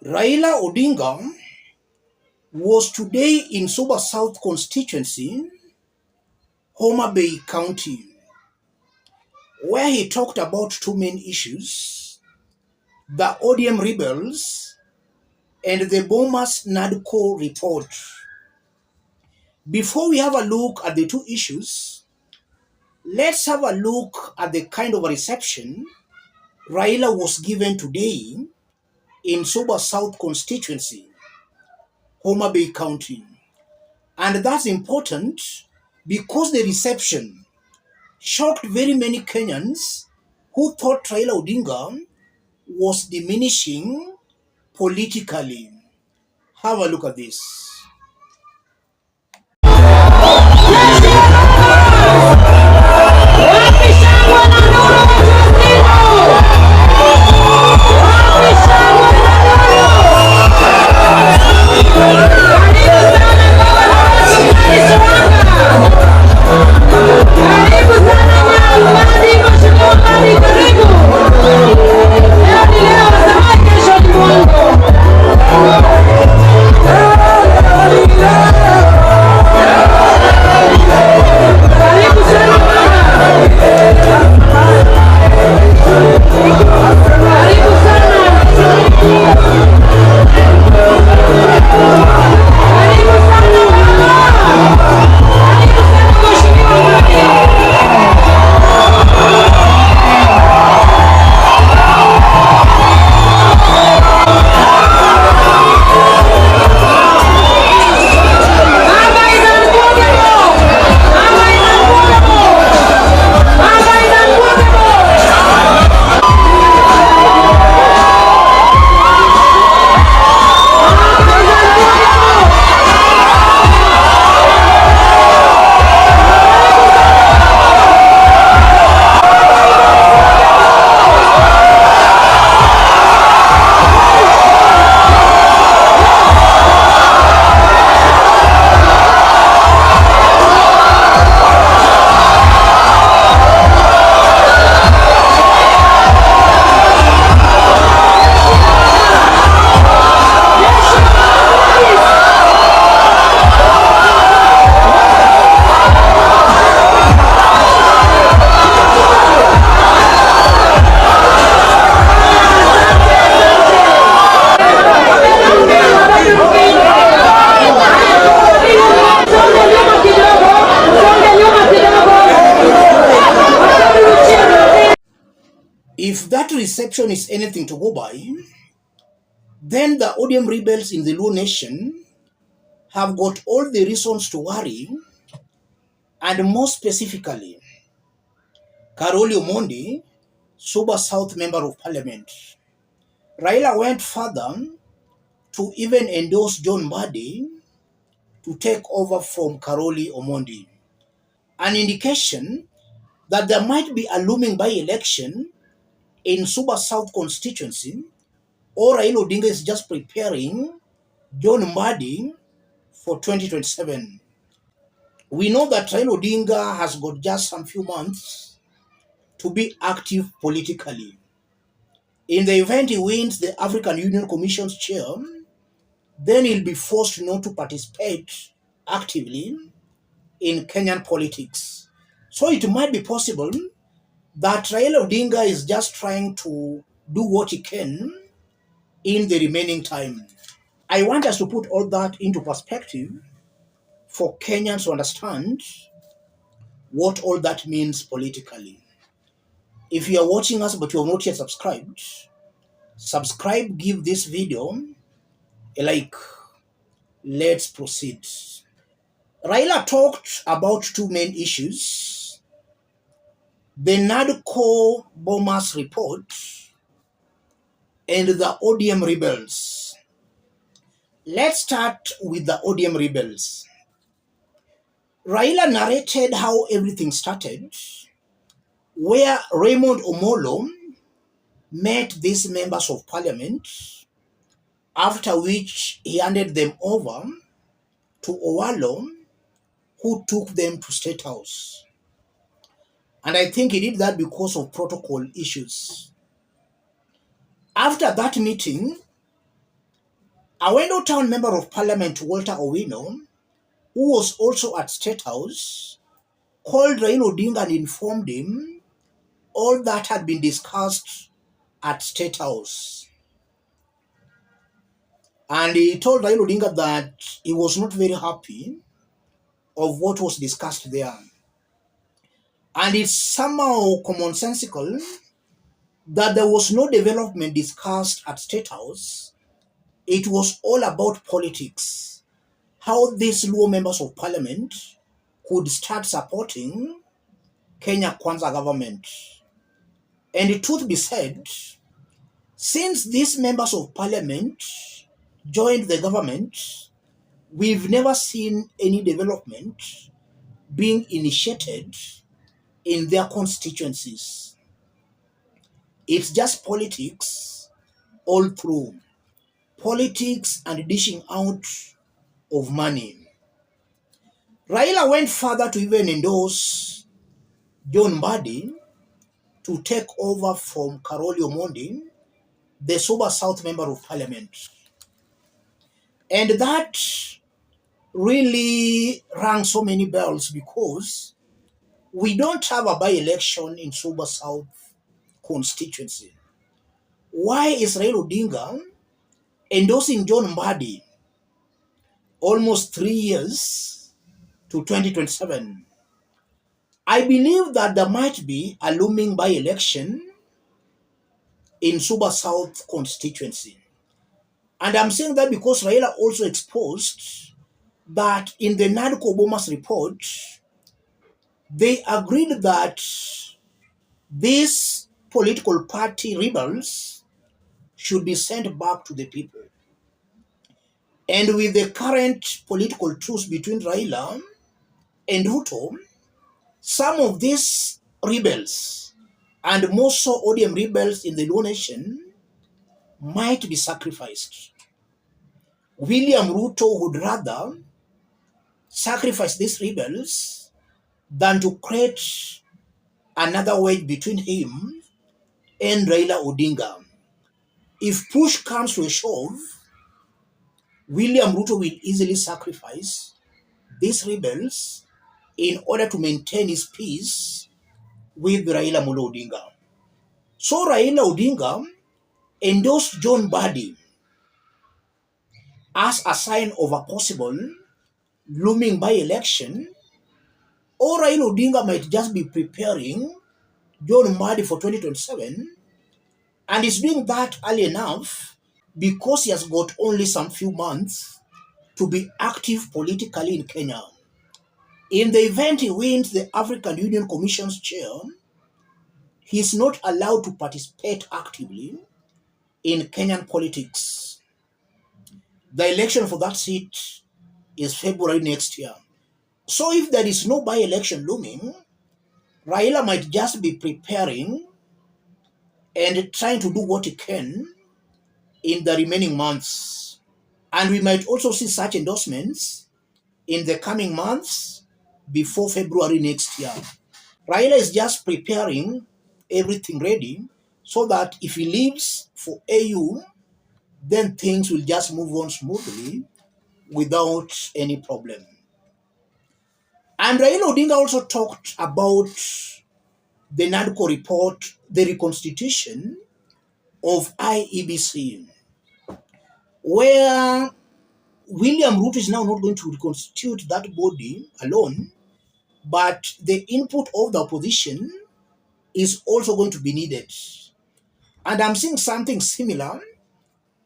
Raila Odinga was today in Suba South constituency, Homa Bay County, where he talked about two main issues: the ODM rebels and the Bomas NADCO report. Before we have a look at the two issues, let's have a look at the kind of reception Raila was given today in Suba South constituency, Homa Bay County. And that's important because the reception shocked very many Kenyans who thought Raila Odinga was diminishing politically. Have a look at this. If that reception is anything to go by, then the ODM rebels in the Luo Nation have got all the reasons to worry, and more specifically, Karoli Omondi, Suba South Member of Parliament. Raila went further to even endorse John Mbadi to take over from Karoli Omondi, an indication that there might be a looming by-election in Suba South constituency, or Raila Odinga is just preparing John Mbadi for 2027. We know that Raila Odinga has got just some few months to be active politically. In the event he wins the African Union Commission's chair, then he'll be forced not to participate actively in Kenyan politics. So it might be possible that Raila Odinga is just trying to do what he can in the remaining time. I want us to put all that into perspective for Kenyans to understand what all that means politically. If you are watching us but you have not yet subscribed, subscribe, give this video a like. Let's proceed. Raila talked about two main issues: the NADCO bombers report and the ODM rebels. Let's start with the ODM rebels. Raila narrated how everything started, where Raymond Omolo met these members of parliament, after which he handed them over to Owalo, who took them to State House. And I think he did that because of protocol issues. After that meeting, A Wendo Town Member of Parliament, Walter Owino, who was also at State House, called Raila Odinga and informed him all that had been discussed at State House. And he told Raila Odinga that he was not very happy of what was discussed there. And it's somehow commonsensical that there was no development discussed at State House. It was all about politics. How these Luo members of parliament could start supporting Kenya Kwanza government. And the truth be said, since these members of parliament joined the government, we've never seen any development being initiated in their constituencies. It's just politics all through. Politics and dishing out of money. Raila went further to even endorse John Mbadi to take over from Karoli Omondi, the Suba South Member of Parliament. And that really rang so many bells because we don't have a by-election in Suba South constituency. Why is Raila Odinga endorsing John Mbadi almost 3 years to 2027? I believe that there might be a looming by-election in Suba South constituency. And I'm saying that because Raila also exposed that in the NADCO Bomas report, they agreed that these political party rebels should be sent back to the people. And with the current political truce between Raila and Ruto, some of these rebels and more so ODM rebels in the Luo Nation might be sacrificed. William Ruto would rather sacrifice these rebels than to create another wedge between him and Raila Odinga. If push comes to a shove, William Ruto will easily sacrifice these rebels in order to maintain his peace with Raila Molo Odinga. So Raila Odinga endorsed John Mbadi as a sign of a possible looming by-election, or Raila Odinga might just be preparing John Mbadi for 2027, and is doing that early enough because he has got only some few months to be active politically in Kenya. In the event he wins the African Union Commission's chair, he is not allowed to participate actively in Kenyan politics. The election for that seat is February next year. So if there is no by-election looming, Raila might just be preparing and trying to do what he can in the remaining months. And we might also see such endorsements in the coming months before February next year. Raila is just preparing everything ready so that if he leaves for AU, then things will just move on smoothly without any problem. And Raila Odinga also talked about the NADCO report, the reconstitution of IEBC, where William Ruto is now not going to reconstitute that body alone, but the input of the opposition is also going to be needed. And I'm seeing something similar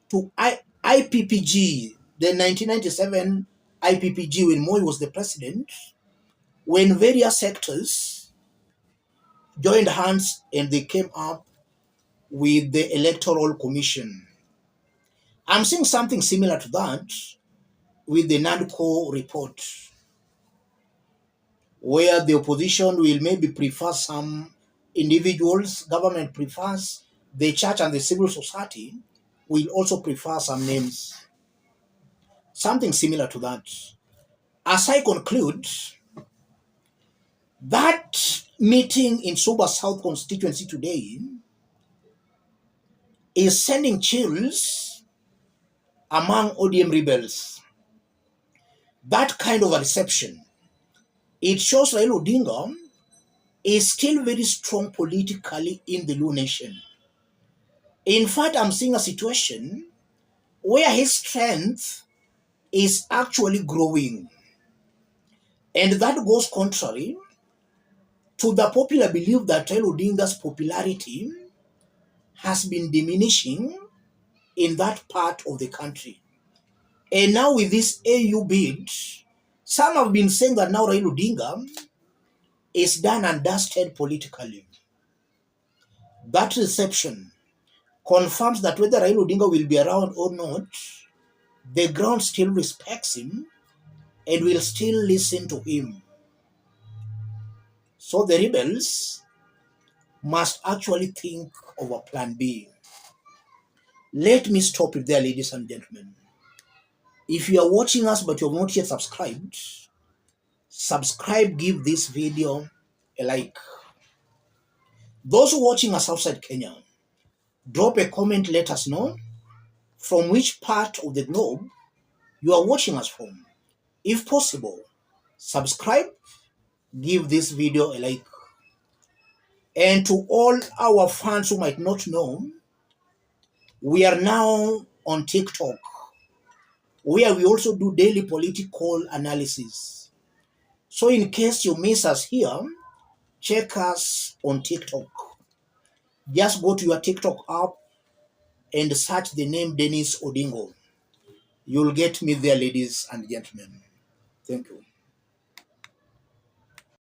to IPPG, the 1997 IPPG when Moi was the president, when various sectors joined hands and they came up with the Electoral Commission. I'm seeing something similar to that with the NADCO report, where the opposition will maybe prefer some individuals, government prefers, the church and the civil society will also prefer some names. Something similar to that. As I conclude, that meeting in Suba South constituency today is sending chills among ODM rebels. That kind of a reception, it shows Raila Odinga is still very strong politically in the Luo Nation. In fact, I'm seeing a situation where his strength is actually growing. And that goes contrary to the popular belief that Raila Odinga's popularity has been diminishing in that part of the country. And now with this AU bid, some have been saying that now Raila Odinga is done and dusted politically. That reception confirms that whether Raila Odinga will be around or not, the ground still respects him and will still listen to him. So the rebels must actually think of a plan B. Let me stop it there, ladies and gentlemen. If you are watching us but you have not yet subscribed, subscribe, give this video a like. Those watching us outside Kenya, drop a comment, let us know from which part of the globe you are watching us from. If possible, subscribe, give this video a like. And to all our fans who might not know, we are now on TikTok, where we also do daily political analysis. So in case you miss us here, check us on TikTok. Just go to your TikTok app and search the name Dennis Odingo. You'll get me there, ladies and gentlemen. Thank you.